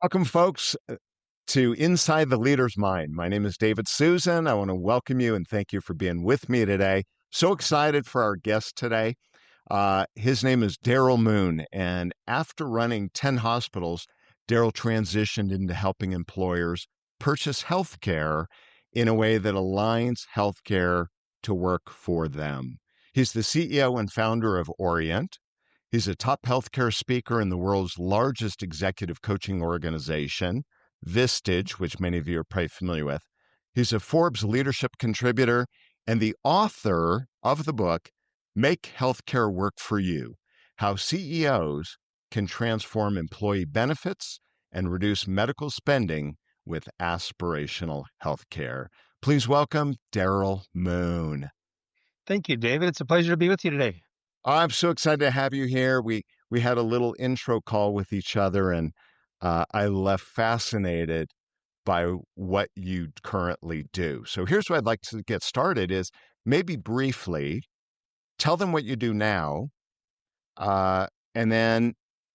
Welcome, folks, to Inside the Leader's Mind. My name is David Susan. I want to welcome you and thank you for being with me today. So excited for our guest today. His name is Darrell Moon. And after running 10 hospitals, Darrell transitioned into helping employers purchase health care in a way that aligns healthcare to work for them. He's the CEO and founder of Orient. He's a top healthcare speaker in the world's largest executive coaching organization, Vistage, which many of you are probably familiar with. He's a Forbes leadership contributor and the author of the book, Make Healthcare Work for You: How CEOs Can Transform Employee Benefits and Reduce Medical Spending with Aspirational Healthcare. Please welcome Darrell Moon. Thank you, David. It's a pleasure to be with you today. I'm so excited to have you here. We had a little intro call with each other, and I left fascinated by what you currently do. So here's what I'd like to get started: is maybe briefly tell them what you do now, uh, and then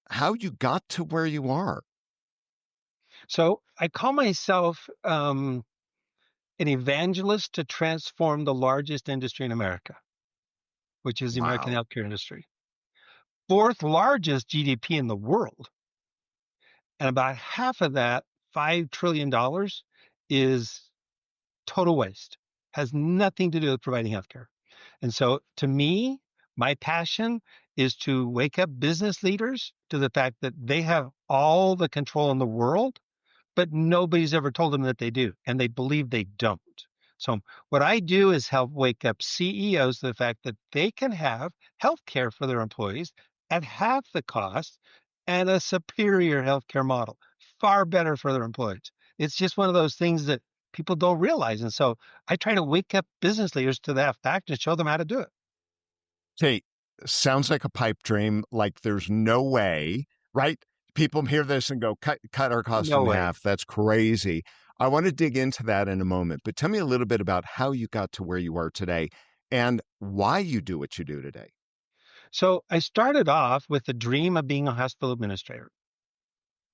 how you got to where you are. So I call myself an evangelist to transform the largest industry in America, which is the American Wow. healthcare industry. Fourth largest GDP in the world. And about half of that, $5 trillion, is total waste, has nothing to do with providing healthcare. And so to me, my passion is to wake up business leaders to the fact that they have all the control in the world, but nobody's ever told them that they do, and they believe they don't. So what I do is help wake up CEOs to the fact that they can have health care for their employees at half the cost and a superior healthcare model, far better for their employees. It's just one of those things that people don't realize. And so I try to wake up business leaders to that fact and show them how to do it. Okay, sounds like a pipe dream. Like there's no way, right? People hear this and go, cut our cost No in way. half. That's crazy. I want to dig into that in a moment, but tell me a little bit about how you got to where you are today and why you do what you do today. So I started off with the dream of being a hospital administrator.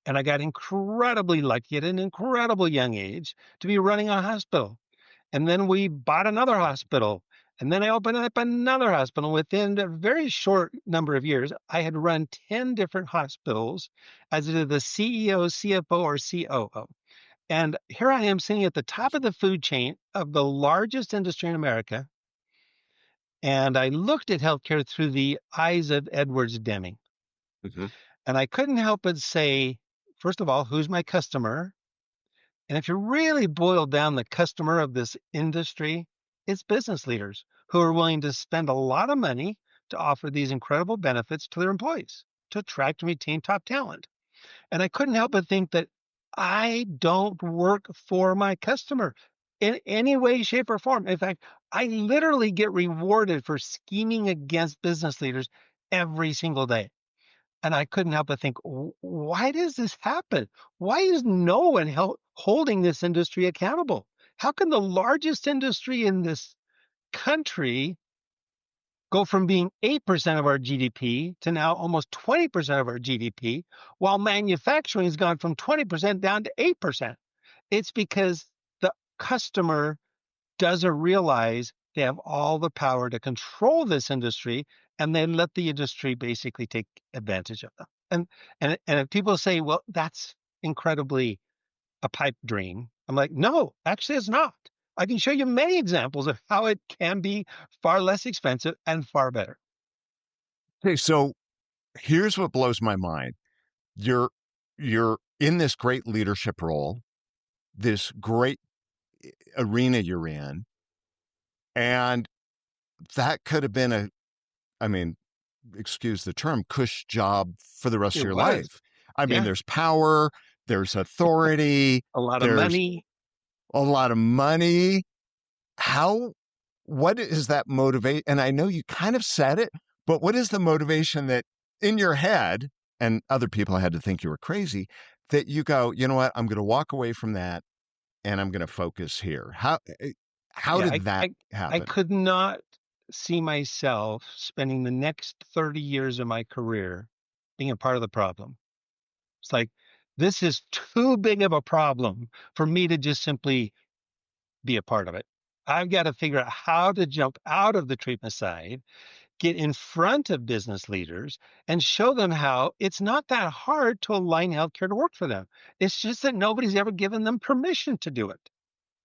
And I got incredibly lucky at an incredible young age to be running a hospital. And then we bought another hospital. And then I opened up another hospital. Within a very short number of years, I had run 10 different hospitals as either the CEO, CFO, or COO. And here I am sitting at the top of the food chain of the largest industry in America. And I looked at healthcare through the eyes of Edwards Deming. Mhm. And I couldn't help but say, first of all, who's my customer? And if you really boil down the customer of this industry, it's business leaders who are willing to spend a lot of money to offer these incredible benefits to their employees, to attract and retain top talent. And I couldn't help but think that I don't work for my customer in any way, shape, or form. In fact, I literally get rewarded for scheming against business leaders every single day. And I couldn't help but think, why does this happen? Why is no one holding this industry accountable? How can the largest industry in this country go from being 8% of our GDP to now almost 20% of our GDP, while manufacturing has gone from 20% down to 8%? It's because the customer doesn't realize they have all the power to control this industry, and they let the industry basically take advantage of them. And if people say, well, that's incredibly a pipe dream, I'm like, no, actually it's not. I can show you many examples of how it can be far less expensive and far better. Okay, so here's what blows my mind. You're you're in this great leadership role, this great arena you're in, and that could have been I mean, excuse the term, cush job for the rest of It your was, life. I mean, yeah, there's power, there's authority, a lot of there's money. a lot of money. How, what is that motivate? And I know you kind of said it, but what is the motivation that in your head, and other people had to think you were crazy, that you go, you know what, I'm going to walk away from that and I'm going to focus here? How Yeah, did that I happen? could not see myself spending the next 30 years of my career being a part of the problem. It's like This is too big of a problem for me to just simply be a part of it. I've got to figure out how to jump out of the treatment side, get in front of business leaders, and show them how it's not that hard to align healthcare to work for them. It's just that nobody's ever given them permission to do it.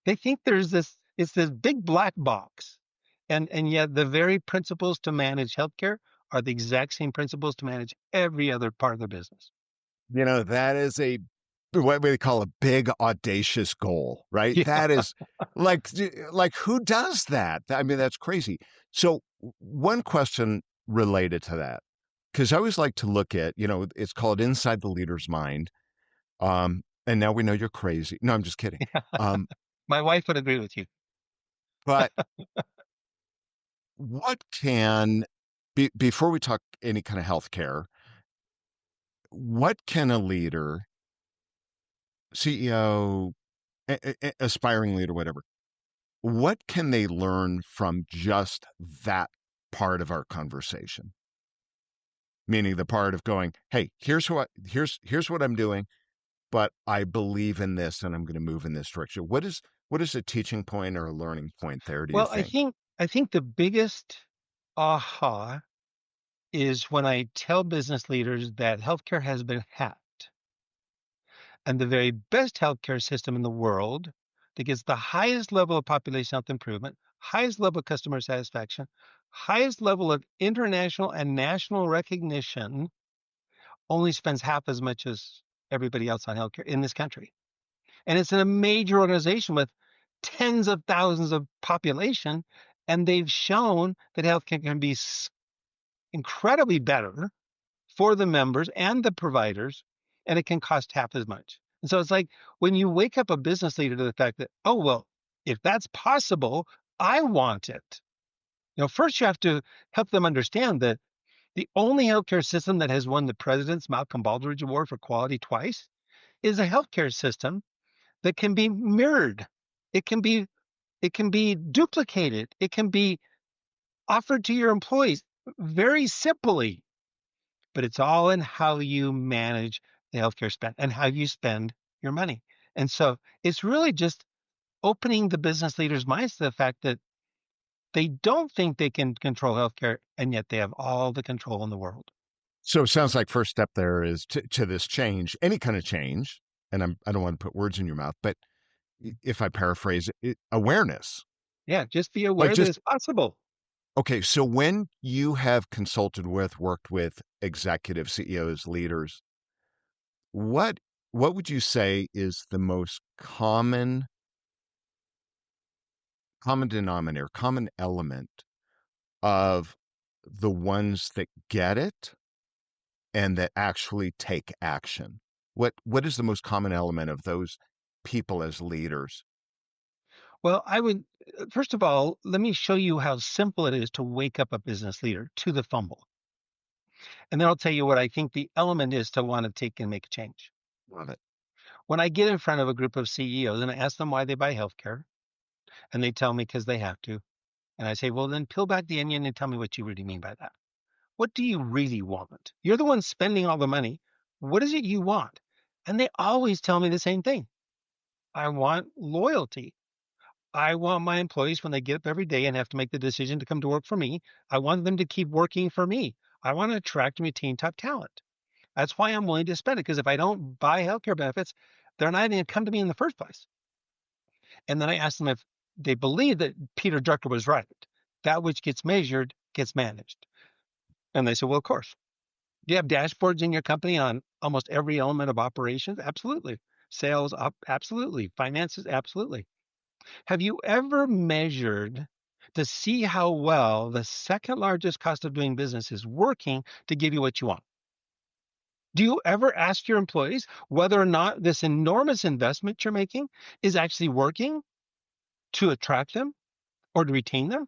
They think it's this big black box. And yet the very principles to manage healthcare are the exact same principles to manage every other part of their business. That is a what we call a big audacious goal, right? Yeah. That is like who does that? I mean, that's crazy. So one question related to that, because I always like to look at, it's called Inside the Leader's Mind. And now we know you're crazy. No, I'm just kidding. Um, My wife would agree with you. but what can before we talk any kind of healthcare, what can a leader, CEO, aspiring leader, whatever, what can they learn from just that part of our conversation? Meaning the part of going, hey, here's what I'm doing, but I believe in this and I'm going to move in this direction. What is a teaching point or a learning point there, do you Well, think? I think the biggest aha is when I tell business leaders that healthcare has been hacked, and the very best healthcare system in the world that gets the highest level of population health improvement, highest level of customer satisfaction, highest level of international and national recognition only spends half as much as everybody else on healthcare in this country. And it's in a major organization with tens of thousands of population, and they've shown that healthcare can be incredibly better for the members and the providers, and it can cost half as much. And so it's like when you wake up a business leader to the fact that, oh, well, if that's possible, I want it. First you have to help them understand that the only healthcare system that has won the president's Malcolm Baldrige Award for quality twice is a healthcare system that can be mirrored. It can be it can be duplicated. It can be offered to your employees very simply, but it's all in how you manage the healthcare spend and how you spend your money. And so it's really just opening the business leaders' minds to the fact that they don't think they can control healthcare, and yet they have all the control in the world. So it sounds like first step there is to this change, any kind of change. And I don't want to put words in your mouth, but if I paraphrase it, awareness. Yeah, just be Like aware that just it's possible. okay. So when you have consulted with, worked with executive CEOs, leaders, what what would you say is the most common denominator, common element of the ones that get it and that actually take action? What is the most common element of those people as leaders? Well, I would, first of all, let me show you how simple it is to wake up a business leader to the fumble. And then I'll tell you what I think the element is to want to take and make a change. Love it. When I get in front of a group of CEOs and I ask them why they buy healthcare, and they tell me because they have to, and I say, well, then peel back the onion and tell me what you really mean by that. What do you really want? You're the one spending all the money. What is it you want? And they always tell me the same thing. I want loyalty. I want my employees, when they get up every day and have to make the decision to come to work for me, I want them to keep working for me. I want to attract and retain top talent. That's why I'm willing to spend it, because if I don't buy healthcare benefits, they're not going to come to me in the first place. And then I ask them if they believe that Peter Drucker was right. That which gets measured gets managed. And they say, well, of course. Do you have dashboards in your company on almost every element of operations? Absolutely. Sales up? Absolutely. Finances? Absolutely. Have you ever measured to see how well the second largest cost of doing business is working to give you what you want? Do you ever ask your employees whether or not this enormous investment you're making is actually working to attract them or to retain them?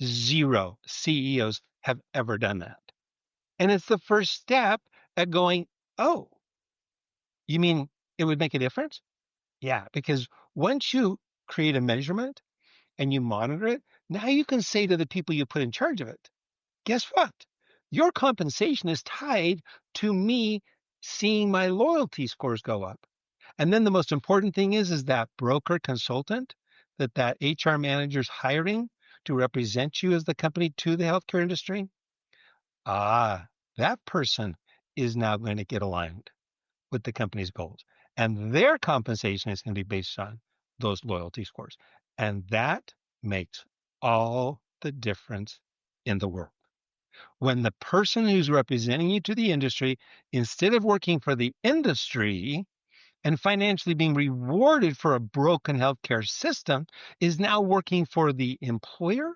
Zero CEOs have ever done that. And it's the first step at going, oh, you mean it would make a difference? Yeah, because once you create a measurement and you monitor it, now you can say to the people you put in charge of it, guess what? Your compensation is tied to me seeing my loyalty scores go up. And then the most important thing is that broker consultant that HR manager's hiring to represent you as the company to the healthcare industry. Ah, that person is now going to get aligned with the company's goals. And their compensation is going to be based on those loyalty scores. And that makes all the difference in the world. When the person who's representing you to the industry, instead of working for the industry and financially being rewarded for a broken healthcare system, is now working for the employer,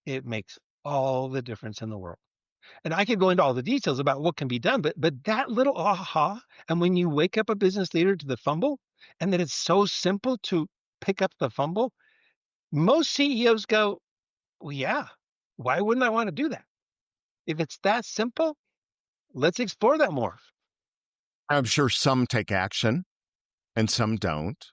it makes all the difference in the world. And I could go into all the details about what can be done, but that little aha, and when you wake up a business leader to the fumble, and that it's so simple to pick up the fumble, most CEOs go, well, yeah, why wouldn't I want to do that? If it's that simple, let's explore that more. I'm sure some take action and some don't.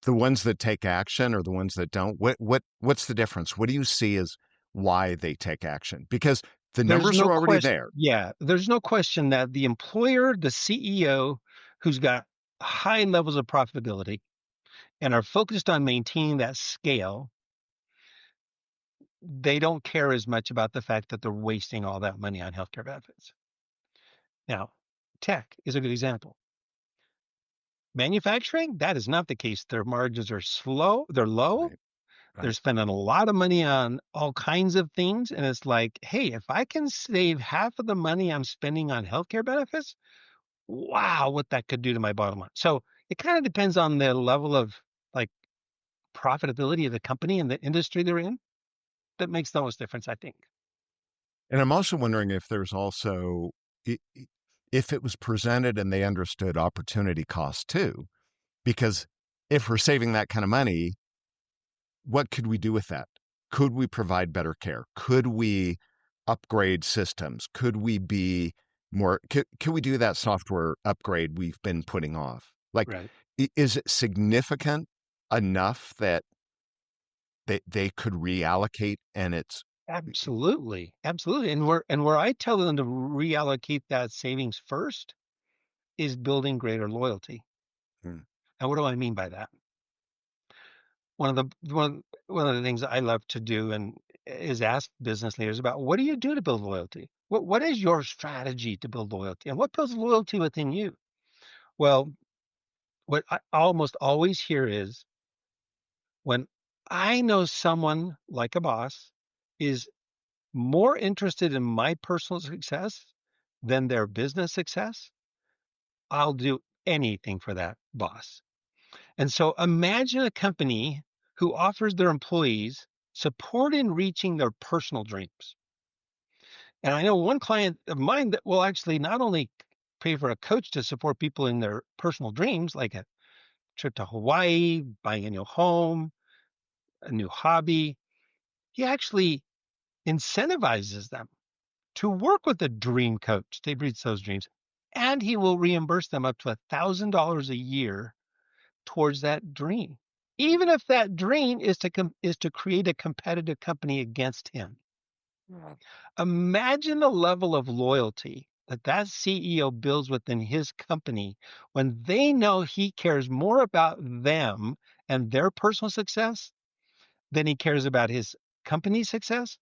The ones that take action or the ones that don't, what's the difference? What do you see as why they take action? Because the There's numbers no are already question. there. Yeah, there's no question that the employer, the CEO who's got high levels of profitability and are focused on maintaining that scale, they don't care as much about the fact that they're wasting all that money on healthcare benefits. Now, tech is a good example. Manufacturing, that is not the case. Their margins are they're low. Right, They're right. spending a lot of money on all kinds of things. And it's like, hey, if I can save half of the money I'm spending on healthcare benefits, wow, what that could do to my bottom line. So it kind of depends on the level of like profitability of the company and the industry they're in. That makes the most difference, I think. And I'm also wondering if there's also, if it was presented and they understood opportunity cost too, because if we're saving that kind of money, what could we do with that? Could we provide better care? Could we upgrade systems? Could we be more, could we do that software upgrade we've been putting off? Like, Right. is it significant enough that they could reallocate and it's, Absolutely. Absolutely. And where I tell them to reallocate that savings first is building greater loyalty. hmm, And what do I mean by that? One of the things I love to do and is ask business leaders about what do you do to build loyalty? What is your strategy to build loyalty? And what builds loyalty within you? Well, what I almost always hear is when I know someone like a boss is more interested in my personal success than their business success, I'll do anything for that boss. And so imagine a company who offers their employees support in reaching their personal dreams. And I know one client of mine that will actually not only pay for a coach to support people in their personal dreams, like a trip to Hawaii, buying a new home, a new hobby, he actually incentivizes them to work with a dream coach to reach those dreams. And he will reimburse them up to $1,000 a year towards that dream, even if that dream is to create a competitive company against him. Imagine the level of loyalty that CEO builds within his company when they know he cares more about them and their personal success than he cares about his company's success.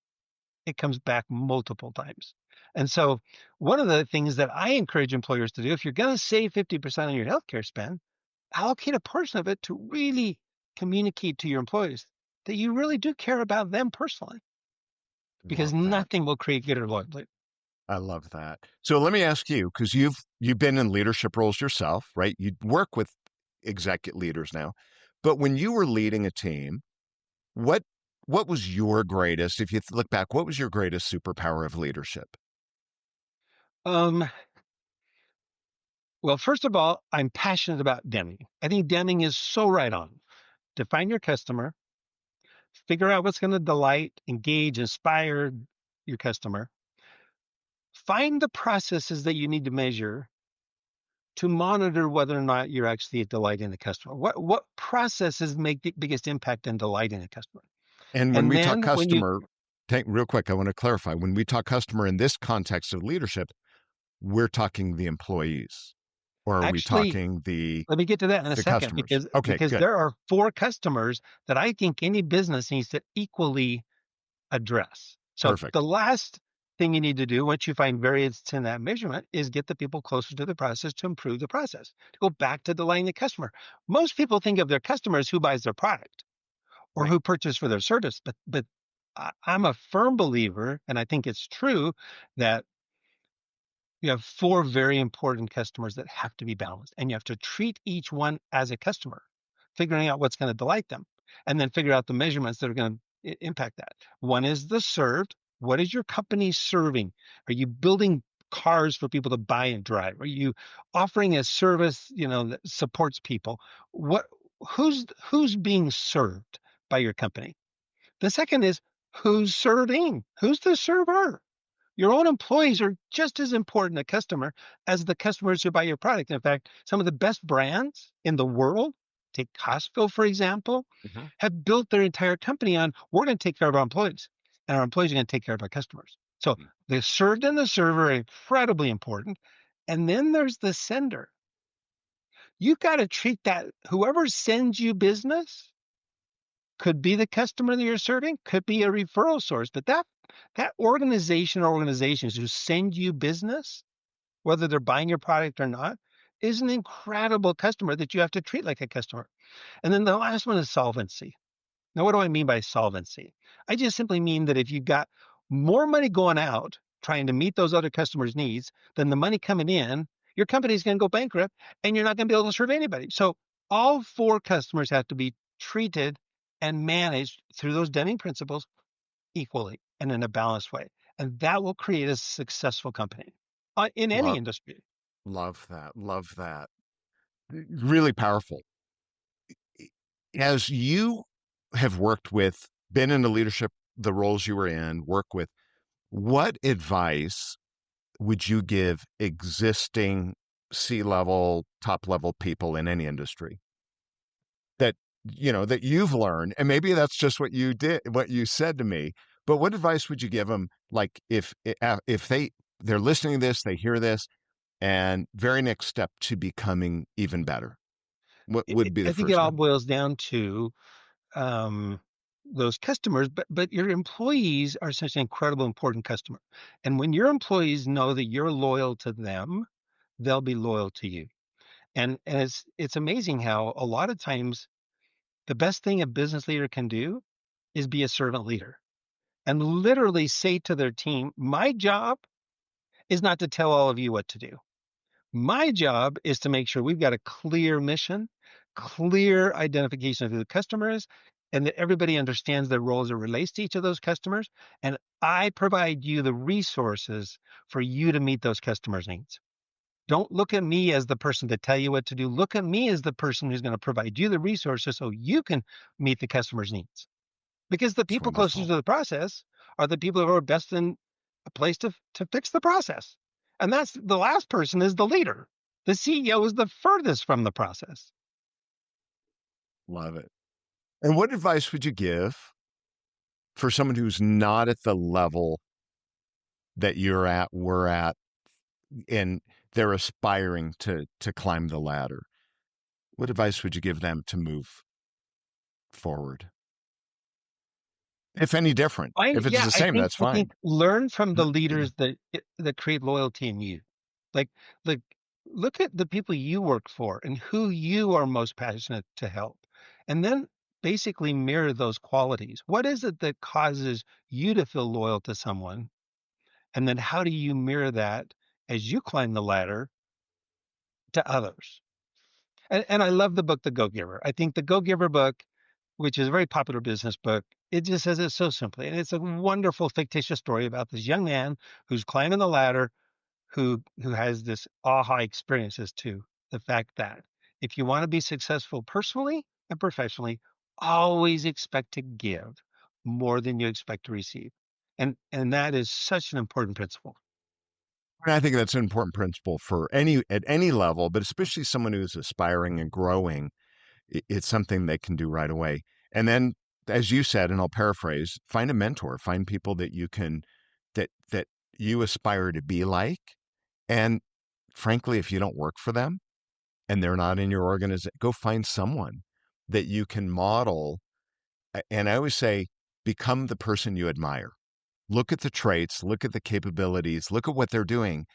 It comes back multiple times. And so, one of the things that I encourage employers to do, if you're going to save 50% on your healthcare spend, allocate a portion of it to really communicate to your employees that you really do care about them personally, because love that. nothing will create greater loyalty. I love that. So let me ask you, because you've been in leadership roles yourself, right? You work with executive leaders now, but when you were leading a team, what what was your greatest, if you look back, what was your greatest superpower of leadership? Um, well, first of all, I'm passionate about Deming. I think Deming is so right on. Define your customer, figure out what's going to delight, engage, inspire your customer, find the processes that you need to measure to monitor whether or not you're actually delighting the customer. What processes make the biggest impact in delighting the customer? And when And we talk then when you customer, take real quick, I want to clarify. When we talk customer in this context of leadership, we're talking the employees, or are we Actually, talking let me get to that in a the second customers? because Okay, good. there are four customers that I think any business needs to equally address. So the Perfect. last thing you need to do once you find variance in that measurement is get the people closer to the process to improve the process, to go back to delighting the customer. Most people think of their customers who buys their product or Right. who purchase for their service, but I'm a firm believer, and I think it's true that you have four very important customers that have to be balanced, and you have to treat each one as a customer, figuring out what's going to delight them, and then figure out the measurements that are going to impact that. One is the served. What is your company serving? Are you building cars for people to buy and drive? Are you offering a service, that supports people? What who's being served by your company? The second is who's serving? Who's the server? Your own employees are just as important a customer as the customers who buy your product. In fact, some of the best brands in the world, take Costco, for example, Mhm. have built their entire company on we're going to take care of our employees, and our employees are going to take care of our customers. So the served and the server are incredibly important. And then there's the sender. You've got to treat that whoever sends you business could be the customer that you're serving, could be a referral source, but that organization or organizations who send you business, whether they're buying your product or not, is an incredible customer that you have to treat like a customer. And then the last one is solvency. Now, what do I mean by solvency? I just simply mean that if you've got more money going out trying to meet those other customers' needs than the money coming in, your company's going to go bankrupt and you're not going to be able to serve anybody. So all four customers have to be treated and managed through those Deming principles equally and in a balanced way. And that will create a successful company in any Love, industry. love that. Love that. Really powerful. As you have worked with, been in the leadership, the roles you were in, work with, what advice would you give existing C-level, top-level people in any industry that that you've learned, and maybe that's just what you did, what you said to me, but what advice would you give them, like if they're listening to this, they hear this, and very next step to becoming even better? What would be the I think it first all step? boils down to um, those customers, but your employees are such an incredible important customer. And when your employees know that you're loyal to them, they'll be loyal to you. And it's amazing how a lot of times the best thing a business leader can do is be a servant leader and literally say to their team, my job is not to tell all of you what to do. My job is to make sure we've got a clear mission, clear identification of who the customer is, and that everybody understands their role as it relates to each of those customers. And I provide you the resources for you to meet those customers' needs. Don't look at me as the person to tell you what to do. Look at me as the person who's going to provide you the resources so you can meet the customer's needs. Because the It's people closest wonderful. to the process are the people who are best in a place to fix the process. And that's the last person is the leader. The CEO is the furthest from the process. Love it. And what advice would you give for someone who's not at the level that you're at, we're at, and they're aspiring to climb the ladder? What advice would you give them to move forward? If any different. If it's Yeah, the I same, think that's I fine. think learn from the leaders that create loyalty in you. Like like look at the people you work for and who you are most passionate to help. And then basically mirror those qualities. What is it that causes you to feel loyal to someone? And then how do you mirror that as you climb the ladder to others? And I love the book, The Go Giver. I think the Go Giver book, which is a very popular business book, it just says it so simply. And it's a wonderful fictitious story about this young man who's climbing the ladder, who has this aha experience as to the fact that if you want to be successful personally and professionally, always expect to give more than you expect to receive. And that is such an important principle. And I think that's an important principle for any at any level, but especially someone who's aspiring and growing. It's something they can do right away. And then, as you said, and I'll paraphrase, find a mentor, find people that you can that you aspire to be like, And frankly, if you don't work for them and they're not in your organization, go find someone that you can model. And I always say, become the person you admire. Look at the traits, look at the capabilities, look at what they're doing,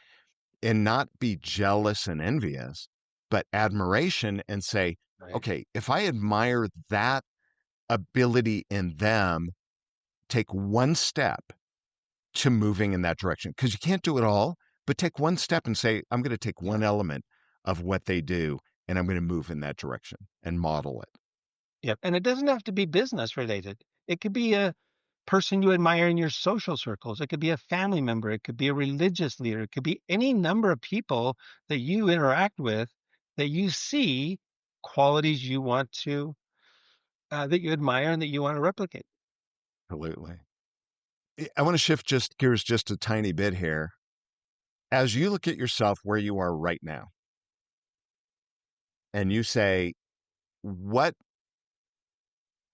and not be jealous and envious, but admiration and say, Right. okay, if I admire that ability in them, take one step to moving in that direction. Because you can't do it all, but take one step and say, I'm going to take Yeah. one element of what they do and I'm going to move in that direction and model it. Yep. And it doesn't have to be business related. It could be a person you admire in your social circles. It could be a family member. It could be a religious leader. It could be any number of people that you interact with that you see qualities you want to, that you admire and that you want to replicate. Absolutely. I want to shift just gears just a tiny bit here. As you look at yourself where you are right now, and you say, what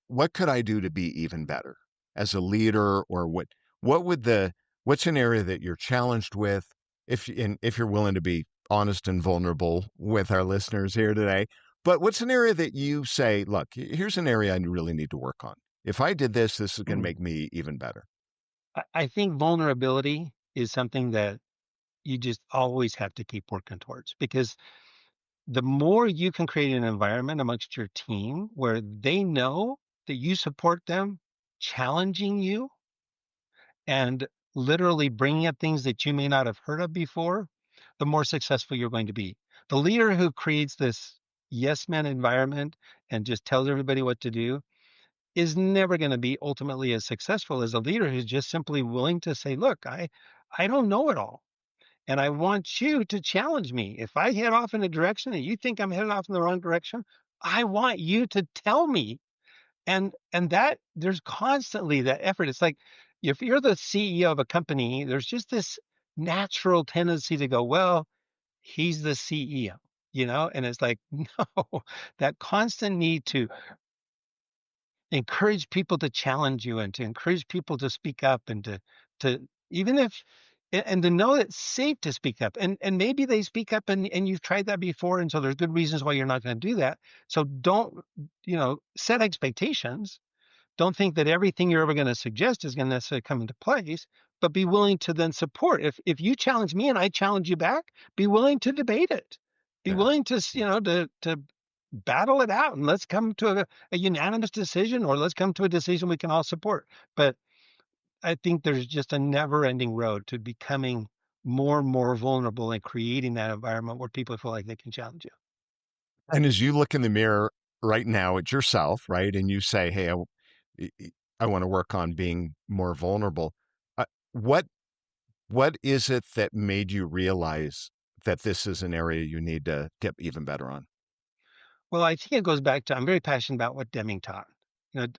what could I do to be even better as a leader, or what would the what's an area that you're challenged with, if you're willing to be honest and vulnerable with our listeners here today, but what's an area that you say, look, here's an area I really need to work on. If I did this, this is going to make me even better. I think vulnerability is something that you just always have to keep working towards because the more you can create an environment amongst your team where they know that you support them, challenging you and literally bringing up things that you may not have heard of before, the more successful you're going to be. The leader who creates this yes man environment and just tells everybody what to do is never going to be ultimately as successful as a leader who's just simply willing to say, look, I don't know it all. And I want you to challenge me. If I head off in a direction and you think I'm headed off in the wrong direction, I want you to tell me. And that there's constantly that effort. It's like if you're the CEO of a company, there's just this natural tendency to go, well, he's the CEO, and it's like, no, that constant need to encourage people to challenge you and to encourage people to speak up and to even if and to know that it's safe to speak up and maybe they speak up and you've tried that before and so there's good reasons why you're not going to do that. So don't set expectations. Don't think that everything you're ever going to suggest is going to necessarily come into place, but be willing to then support. If you challenge me and I challenge you back, be willing to debate it. Be Yeah. willing to to battle it out and let's come to a unanimous decision or let's come to a decision we can all support. But I think there's just a never-ending road to becoming more and more vulnerable and creating that environment where people feel like they can challenge you. And as you look in the mirror right now at yourself, right, and you say, hey, I want to work on being more vulnerable. Uh, what what is it that made you realize that this is an area you need to get even better on? Well, I think it goes back to I'm very passionate about what Deming taught.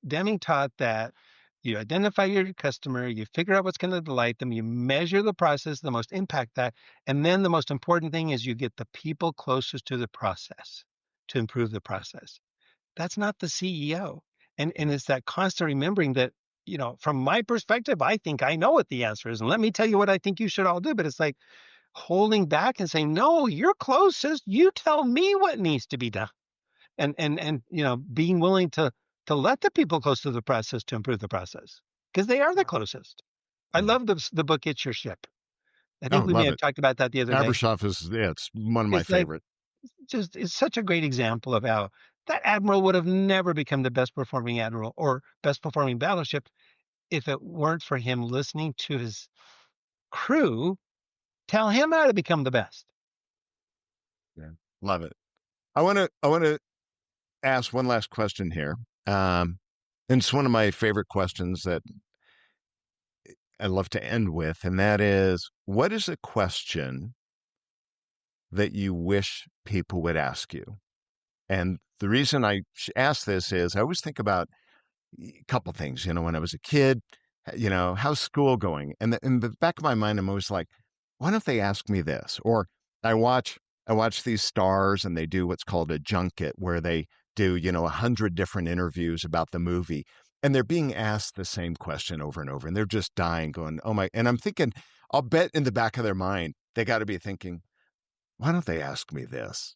Deming taught that you identify your customer, you figure out what's going to delight them, you measure the process, the most impact that, and then the most important thing is you get the people closest to the process to improve the process. That's not the CEO. And it's that constant remembering that, from my perspective, I think I know what the answer is. And let me tell you what I think you should all do. But it's like holding back and saying, no, you're closest. You tell me what needs to be done and being willing to let the people close to the process to improve the process because they are the closest. I Yeah. love the book It's Your Ship. I Oh, think we may love have it. talked about that the other day. Abersoff is, yeah, it's one of my It's like favorite. just it's such a great example of how that admiral would have never become the best performing admiral or best performing battleship if it weren't for him listening to his crew tell him how to become the best. Yeah. Love it. I want to ask one last question here. Um, and it's one of my favorite questions that I love to end with, and that is, what is a question that you wish people would ask you? And the reason I ask this is I always think about a couple things. When I was a kid, how's school going? And in the back of my mind, I'm always like, why don't they ask me this? Or I watch I watch these stars, and they do what's called a junket, where they do 100 different interviews about the movie, and they're being asked the same question over and over, and they're just dying, going, oh my! And I'm thinking, I'll bet in the back of their mind, they got to be thinking, why don't they ask me this?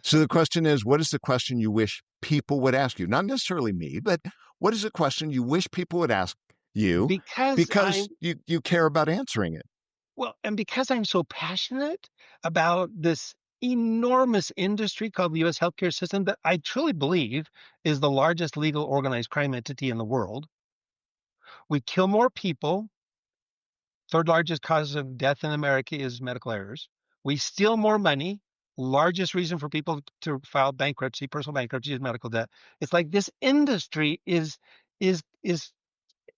So the question is, what is the question you wish people would ask you? Not necessarily me, but what is the question you wish people would ask you Because because you care about answering it? and because I'm so passionate about this enormous industry called the US healthcare system that I truly believe is the largest legal organized crime entity in the world. We kill more people. Third largest cause of death in America is medical errors. We steal more money. Largest reason for people to file bankruptcy, personal bankruptcy, is medical debt. It's like this industry is it's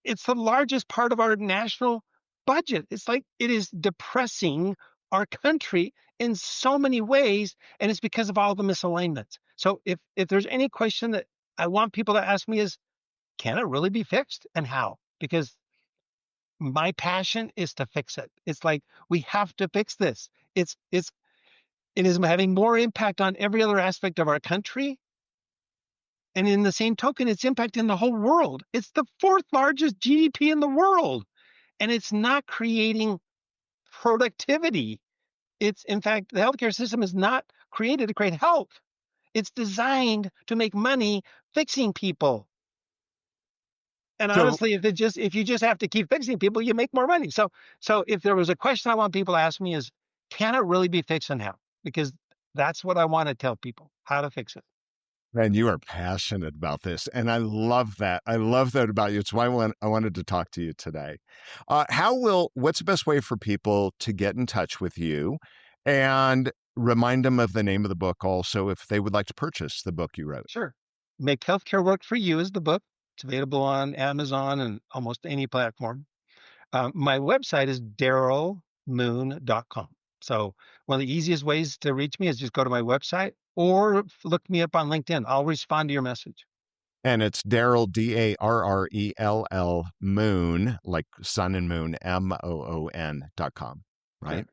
the largest part of our national budget. It's like it is depressing our country in so many ways, and it's because of all the misalignments. So if there's any question that I want people to ask me is, can it really be fixed and how? Because my passion is to fix it. It's like we have to fix this. It is having more impact on every other aspect of our country. And in the same token, it's impacting the whole world. It's the fourth largest GDP in the world. And it's not creating productivity. It's, in fact, the healthcare system is not created to create health. It's designed to make money fixing people. And So, honestly, if you just have to keep fixing people, you make more money. So if there was a question I want people to ask me is, can it really be fixed and how? Because that's what I want to tell people, how to fix it. and you are passionate about this, and I love that. I love that about you. It's why I wanted to talk to you today. What's the best way for people to get in touch with you, and remind them of the name of the book also if they would like to purchase the book you wrote? Sure. Make Healthcare Work for You is the book. It's available on Amazon and almost any platform. My website is darrellmoon.com. So one of the easiest ways to reach me is just go to my website or look me up on LinkedIn. I'll respond to your message. And it's Darrell, Darrell Moon, like sun and moon, MOON.com, right? Correct.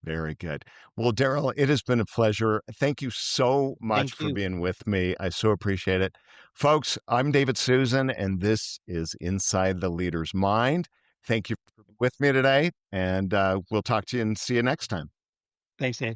Very good. Well, Darrell, it has been a pleasure. Thank you so much Thank for you. being with me. I so appreciate it. Folks, I'm David Susan, and this is Inside the Leader's Mind. Thank you for being with me today, and we'll talk to you and see you next time. Thanks, Dave.